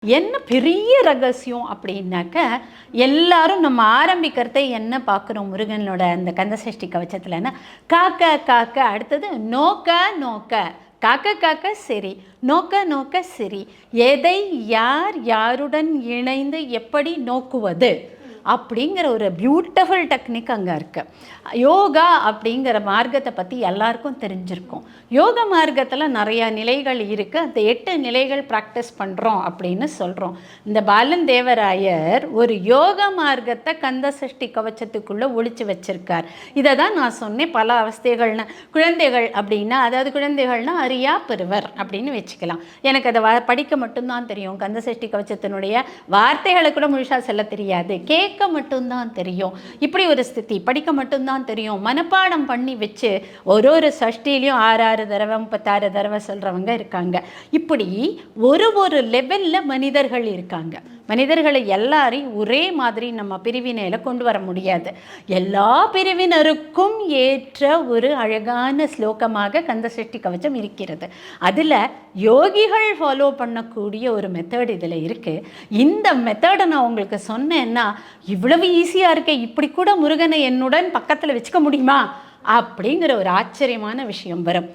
என்ன பெரிய ரகசியம் அப்படின்னாக்க, எல்லாரும் நம்ம ஆரம்பிக்கிறதே என்ன பார்க்குறோம் முருகனோட அந்த கந்தசஷ்டி கவசத்துலன்னா, காக்க காக்க அடுத்தது நோக்க நோக்க. காக்க காக்க சரி, நோக்க நோக்க சரி. எதை யார் யாருடன் இணைந்து எப்படி நோக்குவது அப்படிங்கிற ஒரு பியூட்டிஃபுல் டெக்னிக் அங்கே இருக்குது. யோகா அப்படிங்கிற மார்க்கத்தை பற்றி எல்லாருக்கும் தெரிஞ்சிருக்கும். யோக மார்க்கத்தில் நிறையா நிலைகள் இருக்குது. அந்த 8 நிலைகள் ப்ராக்டிஸ் பண்ணுறோம் அப்படின்னு சொல்கிறோம். இந்த பாலன் தேவராயர் ஒரு யோக மார்க்கத்தை கந்த சஷ்டி கவச்சத்துக்குள்ளே ஒழிச்சு வச்சிருக்கார். இதை தான் நான் சொன்னேன். பல அவஸ்தைகள்னு குழந்தைகள் அப்படின்னா, அதாவது குழந்தைகள்னா அறியா பெறுவர் அப்படின்னு வச்சுக்கலாம். எனக்கு அதை படிக்க மட்டும்தான் தெரியும். கந்த சஷ்டி கவச்சத்தினுடைய வார்த்தைகளை கூட முழுசாக சொல்ல தெரியாது, கேட்க மட்டும்தான் தெரியும். இப்படி ஒரு ஸ்திதி. படிக்க மட்டும்தான் தெரியும். மனப்பாடம் பண்ணி வச்சு ஒரு சஷ்டிலையும் 6 தடவை 36 தடவை சொல்கிறவங்க இருக்காங்க. இப்படி ஒரு லெவலில் மனிதர்கள் இருக்காங்க. மனிதர்களை எல்லாரையும் ஒரே மாதிரி நம்ம பிரிவினையில் கொண்டு வர முடியாது. எல்லா பிரிவினருக்கும் ஏற்ற ஒரு அழகான ஸ்லோகமாக கந்தசஷ்டி கவச்சம் இருக்கிறது. அதில் யோகிகள் ஃபாலோ பண்ணக்கூடிய ஒரு மெத்தட் இதில் இருக்குது. இந்த மெத்தடை நான் உங்களுக்கு சொன்னேன்னா, இவ்வளவு ஈஸியாக இருக்கே, இப்படி கூட முருகனை என்னுடன் பக்கத்தில் வச்சுக்க முடியுமா அப்படிங்கிற ஒரு ஆச்சரியமான விஷயம் வரும்.